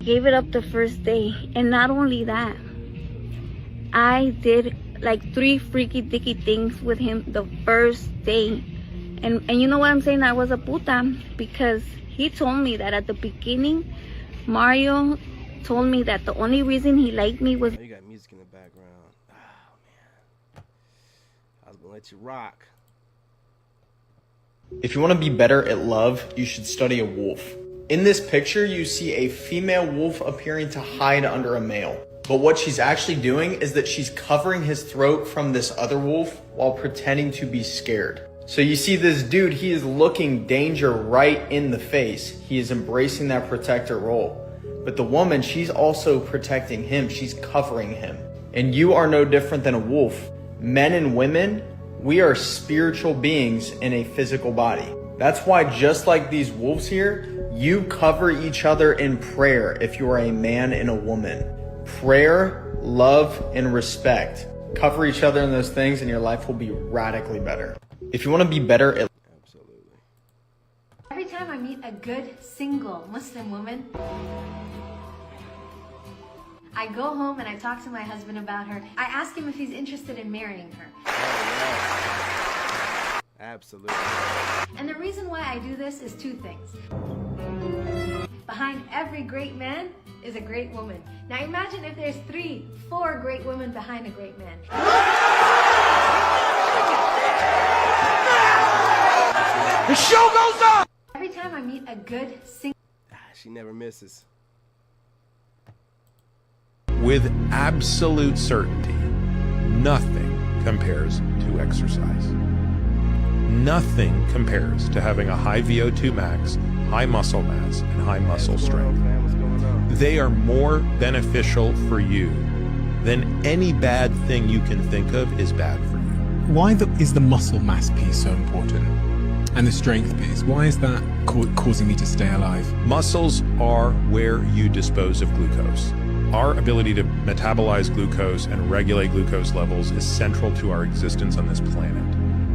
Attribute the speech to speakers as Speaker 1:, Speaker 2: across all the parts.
Speaker 1: gave it up the first day. And not only that, I did like 3 freaky dicky things with him the first day. And you know what I'm saying? I was a puta, because he told me that at the beginning, Mario told me that the only reason he liked me was...
Speaker 2: Oh, you got music in the background. Oh, man. I was gonna let you rock.
Speaker 3: If you want to be better at love, you should study a wolf. In this picture, you see a female wolf appearing to hide under a male. But what she's actually doing is that she's covering his throat from this other wolf while pretending to be scared. So you see this dude, he is looking danger right in the face. He is embracing that protector role. But the woman, she's also protecting him. She's covering him. And you are no different than a wolf. Men and women, we are spiritual beings in a physical body. That's why, just like these wolves here, you cover each other in prayer if you are a man and a woman. Prayer, love, and respect. Cover each other in those things and your life will be radically better. If you want to be better at...
Speaker 2: Absolutely.
Speaker 4: Every time I meet a good single Muslim woman, I go home and I talk to my husband about her. I ask him if he's interested in marrying her.
Speaker 2: Oh, yeah. Absolutely.
Speaker 4: And the reason why I do this is 2 things. Behind every great man is a great woman. Now imagine if there's 3, 4 great women behind a great man.
Speaker 2: The show goes on!
Speaker 4: Every time I meet a good single...
Speaker 2: She never misses.
Speaker 5: With absolute certainty, nothing compares to exercise. Nothing compares to having a high VO2 max, high muscle mass, and high muscle strength. They are more beneficial for you than any bad thing you can think of is bad for you.
Speaker 6: Why is the muscle mass piece so important? And the strength piece, why is that causing me to stay alive?
Speaker 5: Muscles are where you dispose of glucose. Our ability to metabolize glucose and regulate glucose levels is central to our existence on this planet.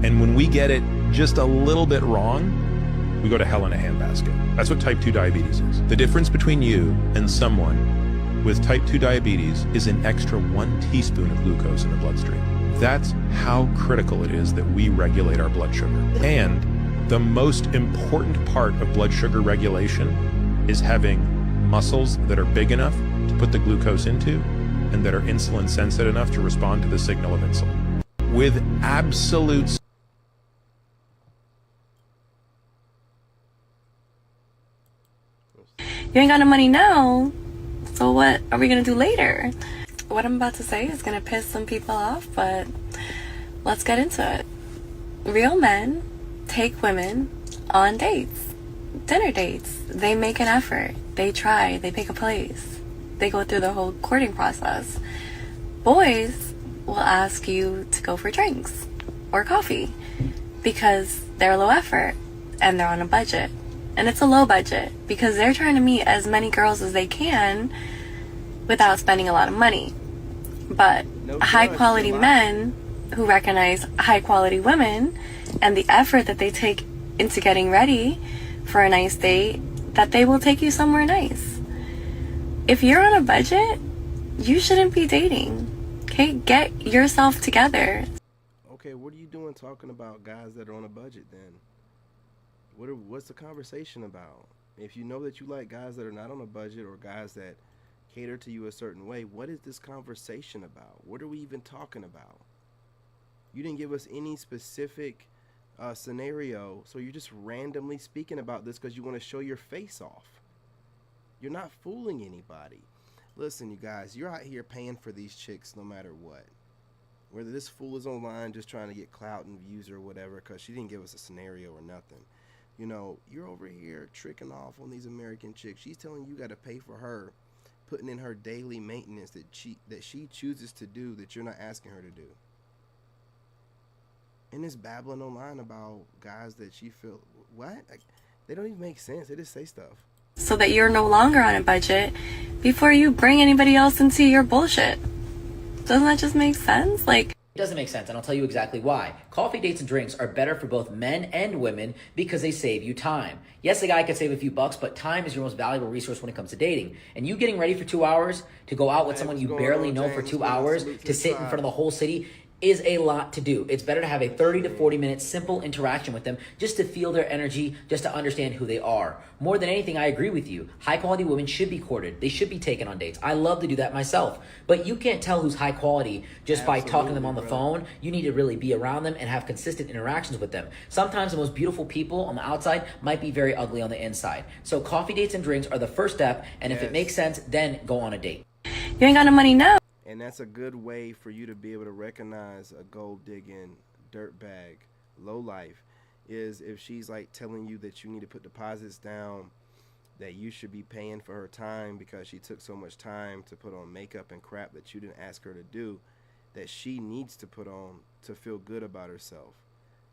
Speaker 5: And when we get it just a little bit wrong, we go to hell in a handbasket. That's what type 2 diabetes is. The difference between you and someone with type 2 diabetes is an extra 1 teaspoon of glucose in the bloodstream. That's how critical it is that we regulate our blood sugar. And the most important part of blood sugar regulation is having muscles that are big enough to put the glucose into and that are insulin sensitive enough to respond to the signal of insulin. With absolute...
Speaker 7: You ain't got no money now, so what are we gonna do later? What I'm about to say is gonna piss some people off, but let's get into it. Real men take women on dates, dinner dates. They make an effort, they try, they pick a place, they go through the whole courting process. Boys will ask you to go for drinks or coffee because they're low effort and they're on a budget. And it's a low budget because they're trying to meet as many girls as they can without spending a lot of money. But high quality men who recognize high quality women and the effort that they take into getting ready for a nice date, that they will take you somewhere nice. If you're on a budget, you shouldn't be dating. Okay, get yourself together.
Speaker 2: Okay, what are you doing talking about guys that are on a budget then? What's the conversation about? If you know that you like guys that are not on a budget or guys that cater to you a certain way, what is this conversation about? What are we even talking about? You didn't give us any specific scenario, so you're just randomly speaking about this because you want to show your face off. You're not fooling anybody. Listen, you guys, you're out here paying for these chicks no matter what. Whether this fool is online just trying to get clout and views or whatever because she didn't give us a scenario or nothing. You know, you're over here tricking off on these American chicks. She's telling you got to pay for her, putting in her daily maintenance that she chooses to do that you're not asking her to do. And this babbling online about guys that she feel, what? Like, they don't even make sense. They just say stuff.
Speaker 7: So that you're no longer on a budget before you bring anybody else into your bullshit. Doesn't that just make sense? Like,
Speaker 8: It doesn't make sense, and I'll tell you exactly why. Coffee dates and drinks are better for both men and women because they save you time. Yes, a guy could save a few bucks, but time is your most valuable resource when it comes to dating. And you getting ready for 2 hours to go out with someone you barely know for 2 hours to sit in front of the whole city is a lot to do. It's better to have a 30 to 40 minute simple interaction with them just to feel their energy, just to understand who they are. More than anything, I agree with you. High quality women should be courted. They should be taken on dates. I love to do that myself. But you can't tell who's high quality just by talking to them on the phone. You need to really be around them and have consistent interactions with them. Sometimes the most beautiful people on the outside might be very ugly on the inside. So coffee dates and drinks are the first step, and if it makes sense, then go on a date.
Speaker 7: You ain't got no money now.
Speaker 2: And that's a good way for you to be able to recognize a gold digging, dirtbag, low life, is if she's like telling you that you need to put deposits down, that you should be paying for her time because she took so much time to put on makeup and crap that you didn't ask her to do, that she needs to put on to feel good about herself,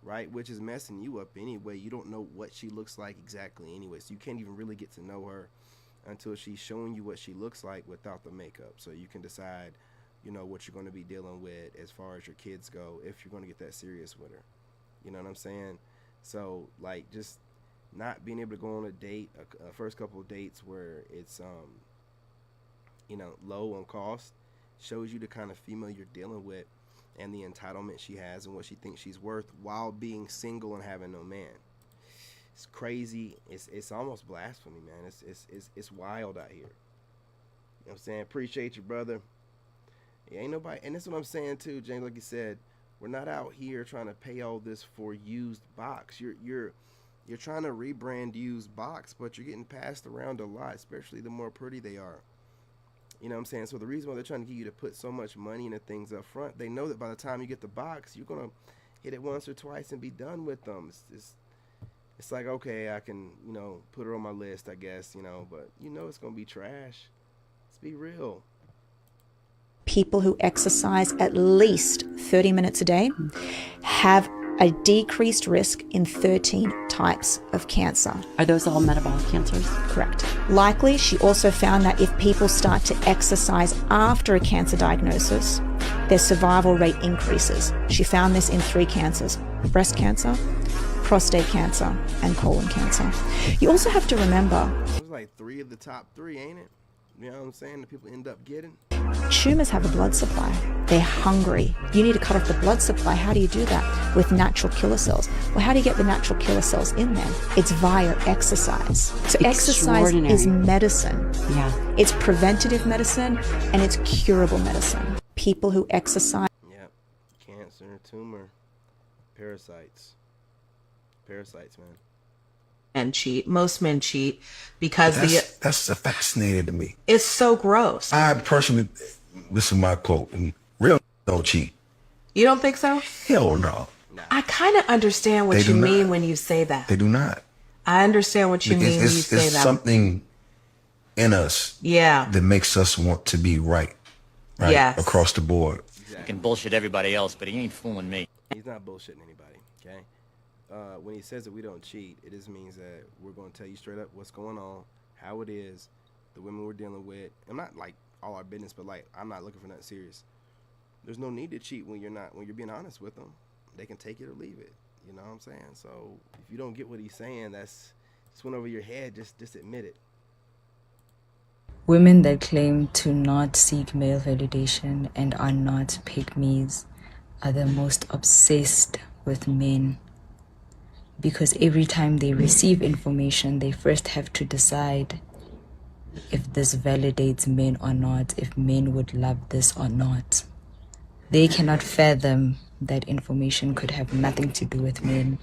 Speaker 2: right? Which is messing you up anyway. You don't know what she looks like exactly anyway, so you can't even really get to know her until she's showing you what she looks like without the makeup, so you can decide, you know, what you're going to be dealing with as far as your kids go, if you're going to get that serious with her. You know what I'm saying? So like, just not being able to go on a date, a first couple of dates where it's you know, low on cost, shows you the kind of female you're dealing with and the entitlement she has and what she thinks she's worth while being single and having no man. It's crazy. It's almost blasphemy, man. It's wild out here. You know what I'm saying? Appreciate you, brother. Ain't nobody, and that's what I'm saying too, James. Like you said, we're not out here trying to pay all this for used box. You're trying to rebrand used box, but you're getting passed around a lot, especially the more pretty they are. You know what I'm saying? So the reason why they're trying to get you to put so much money into things up front, they know that by the time you get the box, you're gonna hit it once or twice and be done with them. It's like, okay, I can, you know, put her on my list, I guess, you know, but you know it's gonna be trash. Let's be real.
Speaker 9: People who exercise at least 30 minutes a day have a decreased risk in 13 types of cancer.
Speaker 10: Are those all metabolic cancers?
Speaker 9: Correct. Likely, she also found that if people start to exercise after a cancer diagnosis, their survival rate increases. She found this in 3 cancers: breast cancer, prostate cancer, and colon cancer. You also have to remember,
Speaker 2: It was like 3 of the top 3, ain't it? You know what I'm saying? That people end up getting.
Speaker 9: tumors have a blood supply. They're hungry. You need to cut off the blood supply. How do you do that? With natural killer cells. Well, how do you get the natural killer cells in there? It's via exercise. So exercise is medicine.
Speaker 10: Yeah.
Speaker 9: It's preventative medicine and it's curable medicine. People who exercise.
Speaker 2: Yep. Cancer, tumor, parasites. Parasites, man.
Speaker 11: And cheat. Most men cheat because
Speaker 12: that's fascinating to me.
Speaker 11: It's so gross.
Speaker 12: I personally, this is my quote, and real don't cheat.
Speaker 11: You don't think so?
Speaker 12: Hell no.
Speaker 11: I kind of understand what you mean when you say that.
Speaker 12: They do not.
Speaker 11: I understand what you mean when you say that.
Speaker 12: It's something in us that makes us want to be right across the board.
Speaker 13: You can bullshit everybody else, but he ain't fooling me.
Speaker 2: He's not bullshitting anybody, okay? When he says that we don't cheat, it just means that we're going to tell you straight up what's going on, how it is, the women we're dealing with. I'm not like all our business, but like I'm not looking for nothing serious. There's no need to cheat when you're being honest with them. They can take it or leave it. You know what I'm saying? So if you don't get what he's saying, that's just went over your head. Just admit it.
Speaker 14: Women that claim to not seek male validation and are not pick-me's are the most obsessed with men. Because every time they receive information, they first have to decide if this validates men or not, if men would love this or not. They cannot fathom that information could have nothing to do with men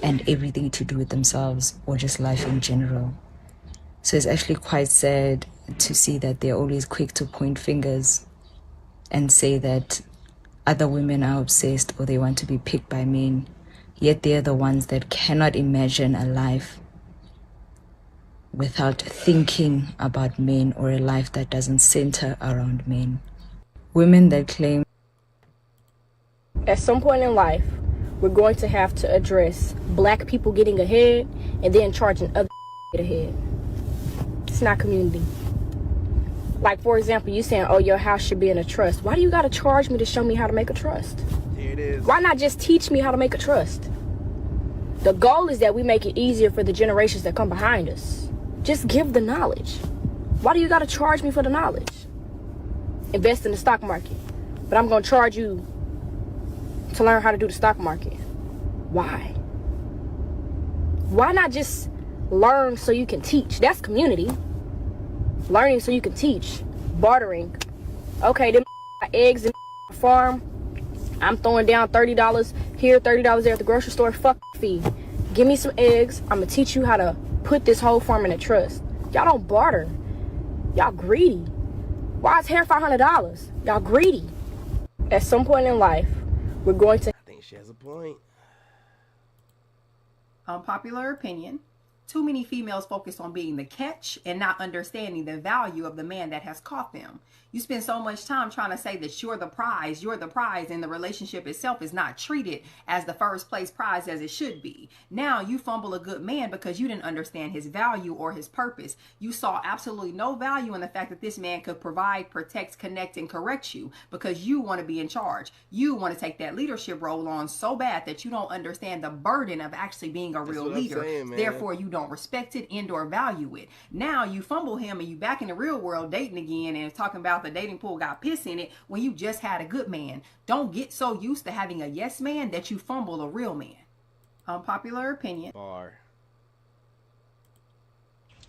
Speaker 14: and everything to do with themselves or just life in general. So it's actually quite sad to see that they're always quick to point fingers and say that other women are obsessed or they want to be picked by men. Yet they're the ones that cannot imagine a life without thinking about men or a life that doesn't center around men. Women that claim
Speaker 15: at some point in life, we're going to have to address black people getting ahead and then charging other ahead. It's not community. Like, for example, you saying, oh, your house should be in a trust. Why do you got to charge me to show me how to make a trust?
Speaker 2: Here it is.
Speaker 15: Why not just teach me how to make a trust? The goal is that we make it easier for the generations that come behind us. Just give the knowledge. Why do you got to charge me for the knowledge? Invest in the stock market. But I'm going to charge you to learn how to do the stock market. Why? Why not just learn so you can teach? That's community. Learning so you can teach. Bartering. Okay, them eggs in the farm. I'm throwing down $30 here, $30 there at the grocery store. Fuck fee. Give me some eggs. I'm going to teach you how to put this whole farm in a trust. Y'all don't barter. Y'all greedy. Why is hair $500? Y'all greedy. At some point in life, we're going to...
Speaker 2: I think she has a point.
Speaker 16: Unpopular opinion. Too many females focus on being the catch and not understanding the value of the man that has caught them. You spend so much time trying to say that you're the prize, and the relationship itself is not treated as the first place prize as it should be. Now you fumble a good man because you didn't understand his value or his purpose. You saw absolutely no value in the fact that this man could provide, protect, connect, and correct you because you want to be in charge. You want to take that leadership role on so bad that you don't understand the burden of actually being a real leader. Therefore, you don't respect it and or value it. Now you fumble him and you back in the real world dating again and talking about the dating pool got piss in it when you just had a good man. Don't get so used to having a yes man that you fumble a real man. Unpopular opinion.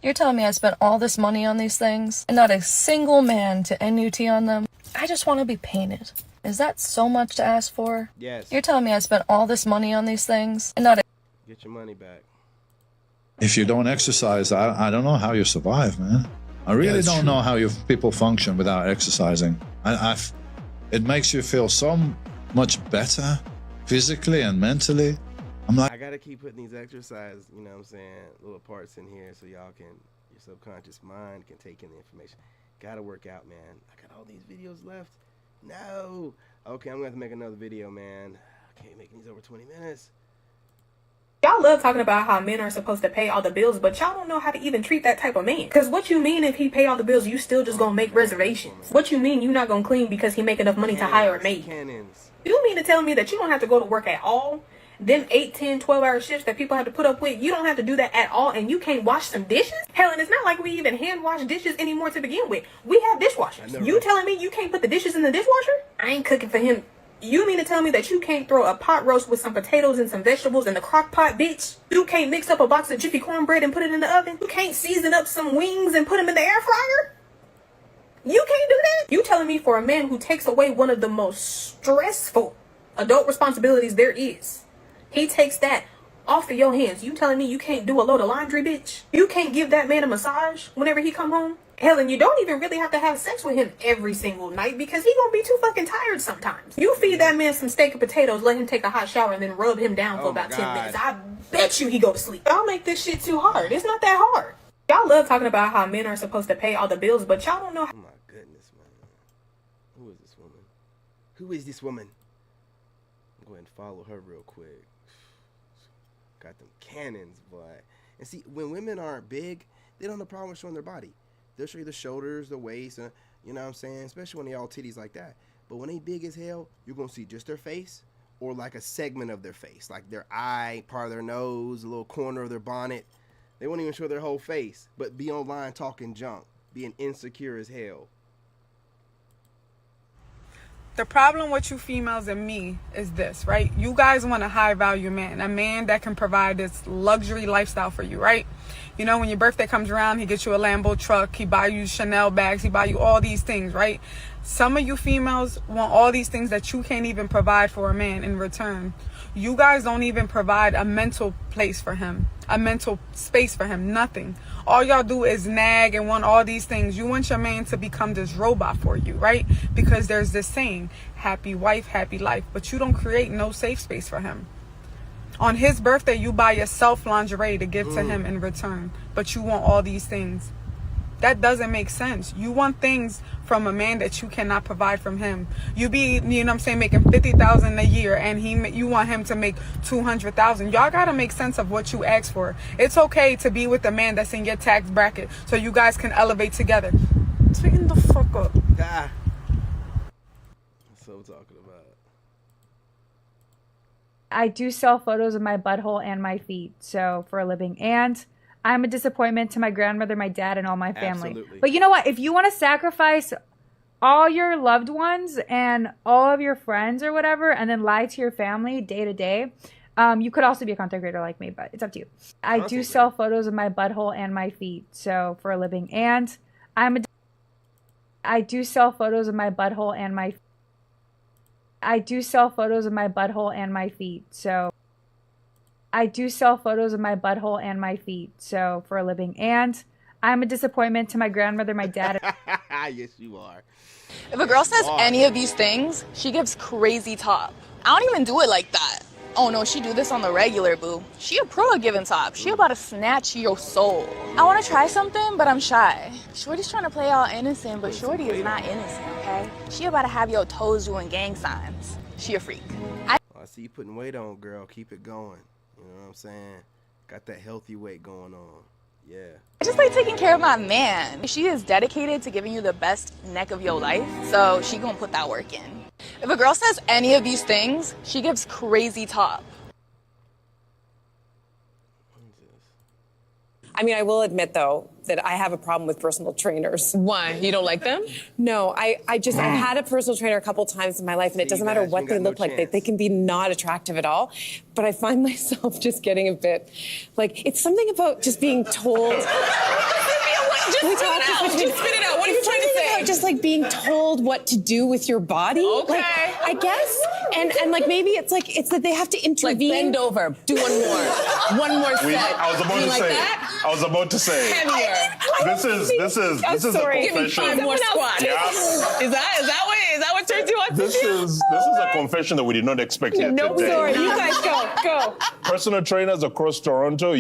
Speaker 7: You're telling me I spent all this money on these things and not a single man to NUT on them? I just want to be painted. Is that so much to ask for?
Speaker 2: Yes.
Speaker 7: You're telling me I spent all this money on these things and not a...
Speaker 2: Get your money back.
Speaker 17: If you don't exercise, I don't know how you survive, man. I really don't know how you people function without exercising. It makes you feel so much better physically and mentally. I'm like,
Speaker 2: I gotta keep putting these exercise, you know what I'm saying, little parts in here so y'all can, your subconscious mind can take in the information. Gotta work out, man. I got all these videos left. No. Okay, I'm gonna have to make another video, man. I can't make these over 20 minutes.
Speaker 18: Y'all love talking about how men are supposed to pay all the bills, but y'all don't know how to even treat that type of man. Because what you mean if he pay all the bills, you still just gonna make reservations? What you mean you not gonna clean because he make enough money to hire a maid? You mean to tell me that you don't have to go to work at all? Them 8, 10, 12-hour shifts that people have to put up with, you don't have to do that at all, and you can't wash some dishes? Hell, and it's not like we even hand wash dishes anymore to begin with. We have dishwashers. You telling me you can't put the dishes in the dishwasher? I ain't cooking for him. You mean to tell me that you can't throw a pot roast with some potatoes and some vegetables in the crock pot, bitch? You can't mix up a box of Jiffy cornbread and put it in the oven? You can't season up some wings and put them in the air fryer? You can't do that? You telling me for a man who takes away one of the most stressful adult responsibilities there is, he takes that off of your hands. You telling me you can't do a load of laundry, bitch? You can't give that man a massage whenever he come home? Hell, and you don't even really have to have sex with him every single night because he gonna be too fucking tired sometimes. You feed that man some steak and potatoes, let him take a hot shower, and then rub him down for about 10 minutes. I bet you he go to sleep. Y'all make this shit too hard. It's not that hard. Y'all love talking about how men are supposed to pay all the bills, but y'all don't know how...
Speaker 2: Oh my goodness, man. Who is this woman? Who is this woman? I'm going to follow her real quick. Got them cannons, boy. And see, when women aren't big, they don't have a problem with showing their body. They'll show you the shoulders, the waist, you know what I'm saying? Especially when they all titties like that. But when they big as hell, you're going to see just their face or like a segment of their face. Like their eye, part of their nose, a little corner of their bonnet. They won't even show their whole face, but be online talking junk, being insecure as hell.
Speaker 19: The problem with you females and me is this, right? You guys want a high value man, a man that can provide this luxury lifestyle for you, right? You know, when your birthday comes around, he gets you a Lambo truck, he buy you Chanel bags, he buy you all these things, right? Some of you females want all these things that you can't even provide for a man in return. You guys don't even provide a mental place for him, a mental space for him, nothing. All y'all do is nag and want all these things. You want your man to become this robot for you, right? Because there's this saying, happy wife, happy life, but you don't create no safe space for him. On his birthday, you buy yourself lingerie to give to him in return, but you want all these things. That doesn't make sense. You want things from a man that you cannot provide from him. You be, you know what I'm saying, making $50,000 a year, and you want him to make $200,000. Y'all gotta make sense of what you ask for. It's okay to be with a man that's in your tax bracket, so you guys can elevate together. Tighten the fuck up.
Speaker 2: Ah. That's what I'm talking about.
Speaker 20: I do sell photos of my butthole and my feet, so for a living. And I'm a disappointment to my grandmother, my dad, and all my family.
Speaker 2: Absolutely.
Speaker 20: But you know what? If you want to sacrifice all your loved ones and all of your friends or whatever, and then lie to your family day to day, you could also be a content creator like me, but it's up to you. I do sell photos of my butthole and my feet, so for a living. And I do sell photos of my butthole and my I do sell photos of my butthole and my feet, so I do sell photos of my butthole and my feet, so for a living. And I'm a disappointment to my grandmother, my dad.
Speaker 2: Yes, you are.
Speaker 21: If a girl says any of these things, she gives crazy top. I don't even do it like that. Oh no, she do this on the regular, boo. She a pro at giving top. She about to snatch your soul. I want to try something, but I'm shy. Shorty's trying to play all innocent, but Shorty is not innocent, okay? She about to have your toes doing gang signs. She a freak.
Speaker 2: I see you putting weight on, girl. Keep it going. You know what I'm saying? Got that healthy weight going on. Yeah.
Speaker 21: I just like taking care of my man. She is dedicated to giving you the best neck of your life, so she gonna put that work in. If a girl says any of these things, she gives crazy top.
Speaker 22: I mean, I will admit, though, that I have a problem with personal trainers.
Speaker 23: Why? You don't like them?
Speaker 22: No, I've had a personal trainer a couple times in my life, and it doesn't matter what they look like. They can be not attractive at all. But I find myself just getting a bit, like, it's something about just being told.
Speaker 23: Just spit it out. Just spit it out. What are you trying to say?
Speaker 22: Just like being told what to do with your body.
Speaker 23: Okay.
Speaker 22: Like, I guess. And like maybe it's that they have to intervene.
Speaker 23: Like bend over. Do one more. One more set.
Speaker 24: I was about to say.
Speaker 23: Heavier.
Speaker 24: This is a confession.
Speaker 23: Give me 5 more squats.
Speaker 24: Yeah.
Speaker 23: Is that what turns you on to
Speaker 24: This is a confession that we did not expect yet
Speaker 22: No,
Speaker 24: today.
Speaker 22: sorry. You guys go.
Speaker 24: Personal trainers across Toronto,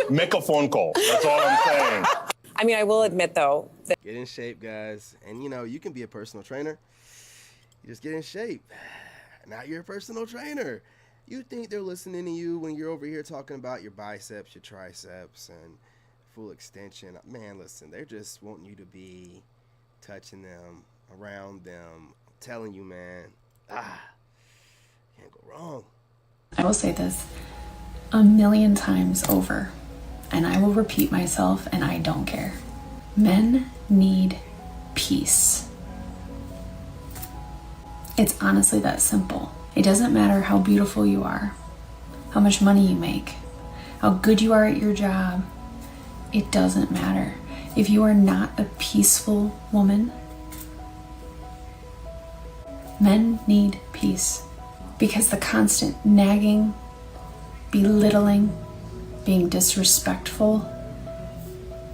Speaker 24: make a phone call. That's all I'm saying.
Speaker 22: I mean, I will admit, though, that
Speaker 2: Get in shape, guys. And, you can be a personal trainer. You just get in shape. Now you're a personal trainer. You think they're listening to you when you're over here talking about your biceps, your triceps, and full extension. Man, listen, they're just wanting you to be touching them, around them. I'm telling you, man. Can't go wrong.
Speaker 25: I will say this 1,000,000 times over, and I will repeat myself, and I don't care. Men need peace. It's honestly that simple. It doesn't matter how beautiful you are, how much money you make, how good you are at your job. It doesn't matter. If you are not a peaceful woman, men need peace. Because the constant nagging, belittling, being disrespectful,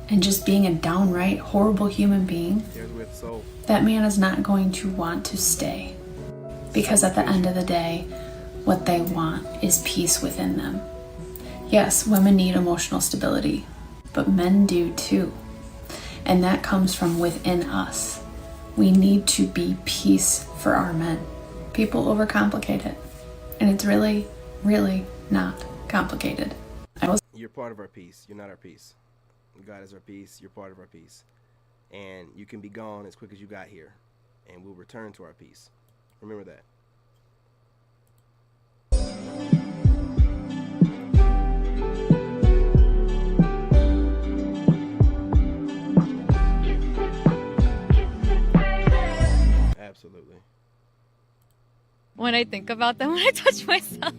Speaker 25: and just being a downright horrible human being, that man is not going to want to stay. Because at the end of the day, what they want is peace within them. Yes, women need emotional stability, but men do too. And that comes from within us. We need to be peace for our men. People overcomplicate it. And it's really, really not complicated.
Speaker 2: You're part of our peace. You're not our peace. God is our peace. You're part of our peace. And you can be gone as quick as you got here. And we'll return to our peace. Remember that. Absolutely.
Speaker 26: When I think about them, when I touch myself.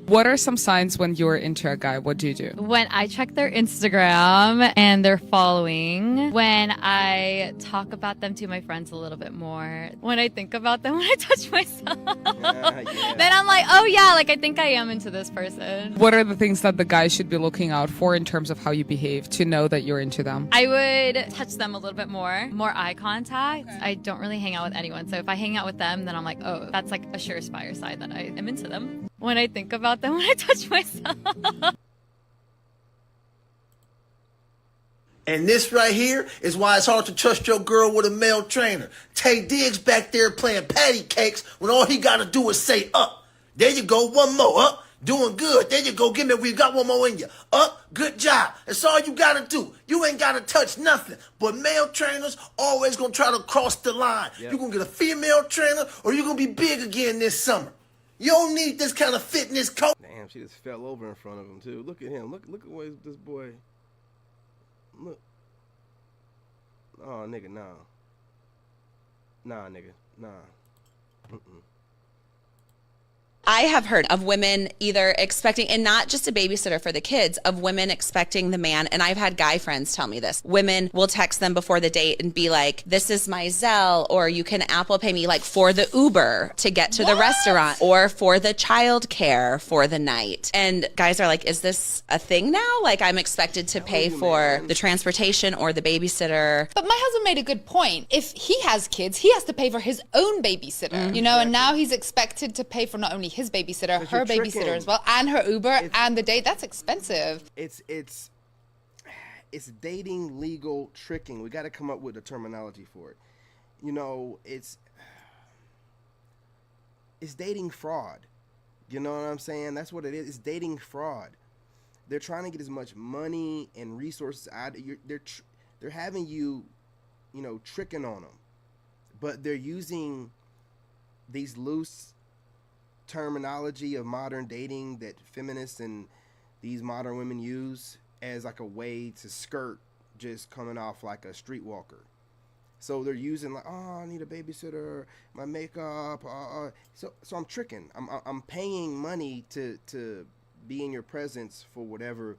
Speaker 27: What are some signs when you're into a guy? What do you do?
Speaker 26: When I check their Instagram and their following. When I talk about them to my friends a little bit more. When I think about them, when I touch myself. Then I'm like, oh yeah, like I think I am into this person.
Speaker 27: What are the things that the guy should be looking out for in terms of how you behave to know that you're into them?
Speaker 26: I would touch them a little bit more eye contact. Okay. I don't really hang out with anyone. So if I hang out with them, then I'm like, oh, that's like a surefire sign that I am into them. When I think about them, when I touch myself.
Speaker 28: And this right here is why it's hard to trust your girl with a male trainer. Tay Diggs back there playing patty cakes when all he gotta do is say up. There you go, one more up. Doing good. There you go. Give me, we got one more in you. Up, good job. That's all you gotta do. You ain't gotta touch nothing. But male trainers always gonna try to cross the line.
Speaker 2: Yep.
Speaker 28: You gonna get a female trainer or you gonna be big again this summer. You don't need this kind of fitness coach.
Speaker 2: Damn, she just fell over in front of him too. Look at him. Look at what this boy. Look. Oh, nigga, nah. Nah, nigga, nah. Mm-mm.
Speaker 1: I have heard of women either expecting, and not just a babysitter for the kids, of women expecting the man, and I've had guy friends tell me this. Women will text them before the date and be like, this is my Zelle, or you can Apple Pay me like for the Uber to get to the restaurant, or for the child care for the night. And guys are like, is this a thing now? Like I'm expected to pay for the transportation or the babysitter.
Speaker 3: But my husband made a good point. If he has kids, he has to pay for his own babysitter, you know, and now he's expected to pay for not only his babysitter, her babysitter as well, and her Uber and the date. That's expensive.
Speaker 2: It's dating legal tricking. We got to come up with a terminology for it. You know, it's dating fraud. You know what I'm saying? That's what it is. It's dating fraud. They're trying to get as much money and resources out. They're having you, you know, tricking on them, but they're using these loose terminology of modern dating that feminists and these modern women use as like a way to skirt just coming off like a streetwalker. So they're using like, oh, I need a babysitter, my makeup. So I'm tricking. I'm paying money to be in your presence for whatever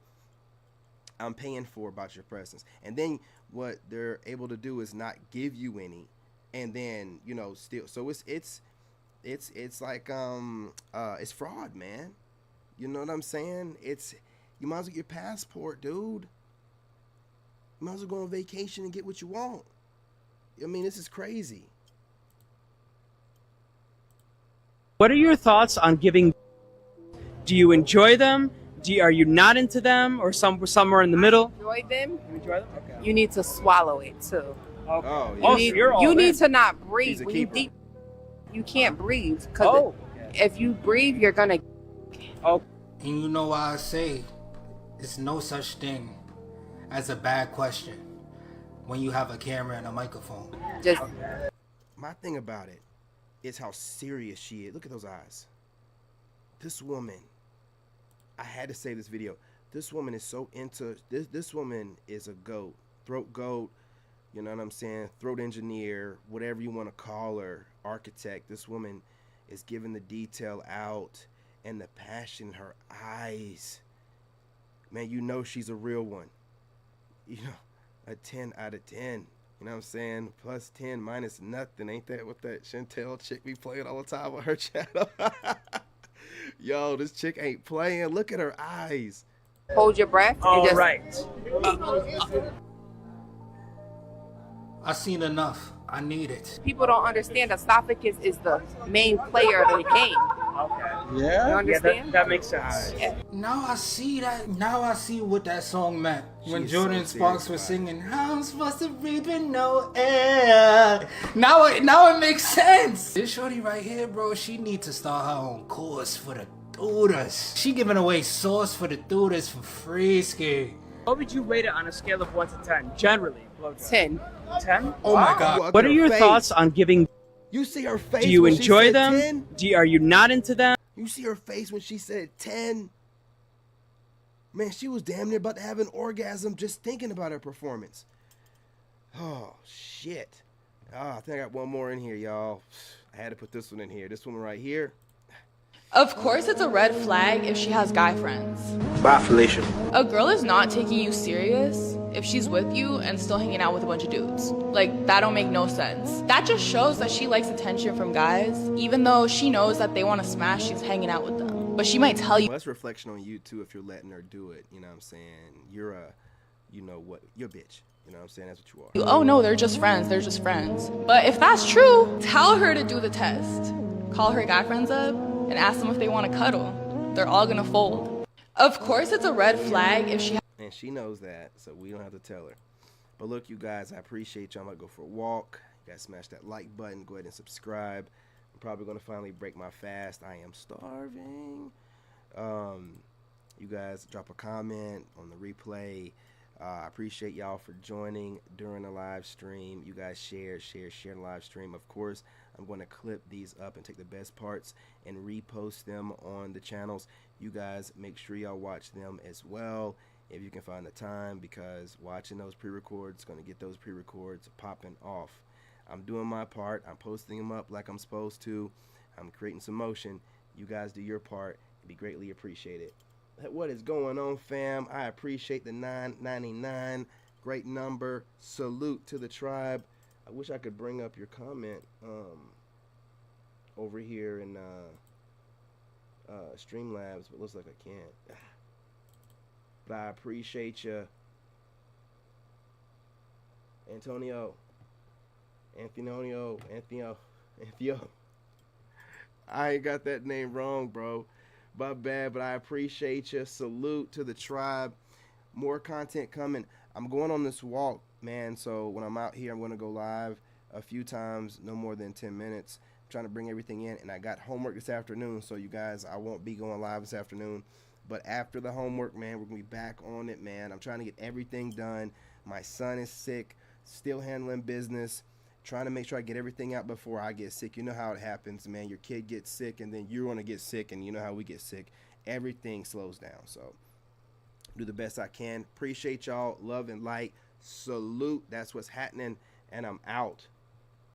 Speaker 2: I'm paying for about your presence. And then what they're able to do is not give you any, and then you know still. So it's like it's fraud, man. You know what I'm saying? You might as well get your passport, dude. You might as well go on vacation and get what you want. I mean, this is crazy.
Speaker 4: What are your thoughts on giving? Do you enjoy them? Are you not into them, or somewhere in the middle?
Speaker 5: Enjoy them.
Speaker 4: You enjoy them? Okay.
Speaker 5: You need to swallow it too.
Speaker 4: Okay.
Speaker 2: Oh, yeah.
Speaker 5: You need to not breathe. When you deep, you can't breathe because if you breathe, you're gonna.
Speaker 4: Oh.
Speaker 6: And you know why I say it's no such thing as a bad question when you have a camera and a microphone.
Speaker 5: Just
Speaker 2: my thing about it is how serious she is. Look at those eyes. This woman, I had to say this video. This woman is so into this. This woman is a goat, throat goat. You know what I'm saying? Throat engineer, whatever you want to call her, architect. This woman is giving the detail out and the passion in her eyes. Man, you know she's a real one. You know, a 10 out of 10. You know what I'm saying? Plus 10 minus nothing. Ain't that what that Chantel chick be playing all the time on her channel? Yo, this chick ain't playing. Look at her eyes.
Speaker 5: Hold your breath.
Speaker 4: All
Speaker 5: and
Speaker 4: right.
Speaker 6: I seen enough. I need it.
Speaker 5: People don't understand esophagus is the main player of the game.
Speaker 4: Okay.
Speaker 6: Yeah?
Speaker 5: You understand?
Speaker 4: That makes sense.
Speaker 5: Yeah.
Speaker 6: Now I see that. Now I see what that song meant. When
Speaker 2: She's
Speaker 6: Jordan
Speaker 2: so
Speaker 6: Sparks
Speaker 2: serious
Speaker 6: was singing, "How I'm supposed to breathe with no air." Now it makes sense. This shorty right here, bro, she needs to start her own course for the dudas. She giving away sauce for the dudas for free, ski.
Speaker 4: What would you rate it on a scale of 1 to 10? Generally,
Speaker 5: 10.
Speaker 4: 10?
Speaker 6: Oh my God.
Speaker 4: What are your thoughts on giving?
Speaker 2: You see her face.
Speaker 4: Do you
Speaker 2: when she
Speaker 4: enjoy
Speaker 2: said
Speaker 4: them?
Speaker 2: 10?
Speaker 4: Are you not into them?
Speaker 2: You see her face when she said 10? Man, she was damn near about to have an orgasm just thinking about her performance. Oh, shit. I think I got one more in here, y'all. I had to put this one in here. This one right here.
Speaker 21: Of course it's a red flag if she has guy friends.
Speaker 28: Bye, Felicia.
Speaker 21: A girl is not taking you serious if she's with you and still hanging out with a bunch of dudes. Like, that don't make no sense. That just shows that she likes attention from guys. Even though she knows that they want to smash, she's hanging out with them. But she might tell you.
Speaker 2: Well, that's reflection on you, too, if you're letting her do it. You know what I'm saying? You're a, you know what, you're a bitch. You know what I'm saying? That's what you are.
Speaker 21: Oh no, they're just friends. They're just friends. But if that's true, tell her to do the test. Call her guy friends up and ask them if they want to cuddle. They're all gonna fold. Of course it's a red flag if she.
Speaker 2: And she knows that, so we don't have to tell her. But look, you guys, I appreciate y'all. I'm gonna go for a walk. You guys smash that like button. Go ahead and subscribe. I'm probably gonna finally break my fast. I am starving. You guys drop a comment on the replay. I appreciate y'all for joining during the live stream. You guys share the live stream. Of course, I'm going to clip these up and take the best parts and repost them on the channels. You guys make sure y'all watch them as well if you can find the time, because watching those pre-records is going to get those pre-records popping off. I'm doing my part. I'm posting them up like I'm supposed to. I'm creating some motion. You guys do your part. It'd be greatly appreciated. What is going on, fam? I appreciate the 999. Great number. Salute to the tribe. I wish I could bring up your comment over here in Streamlabs, but looks like I can't. But I appreciate you, Antonio. I ain't got that name wrong, bro. My bad, but I appreciate you. Salute to the tribe. More content coming. I'm going on this walk, man, so when I'm out here, I'm going to go live a few times, no more than 10 minutes. I'm trying to bring everything in, and I got homework this afternoon, so you guys, I won't be going live this afternoon. But after the homework, man, we're going to be back on it, man. I'm trying to get everything done. My son is sick, still handling business. Trying to make sure I get everything out before I get sick. You know how it happens, man. Your kid gets sick, and then you're going to get sick, and you know how we get sick. Everything slows down. So do the best I can. Appreciate y'all. Love and light. Salute. That's what's happening, and I'm out.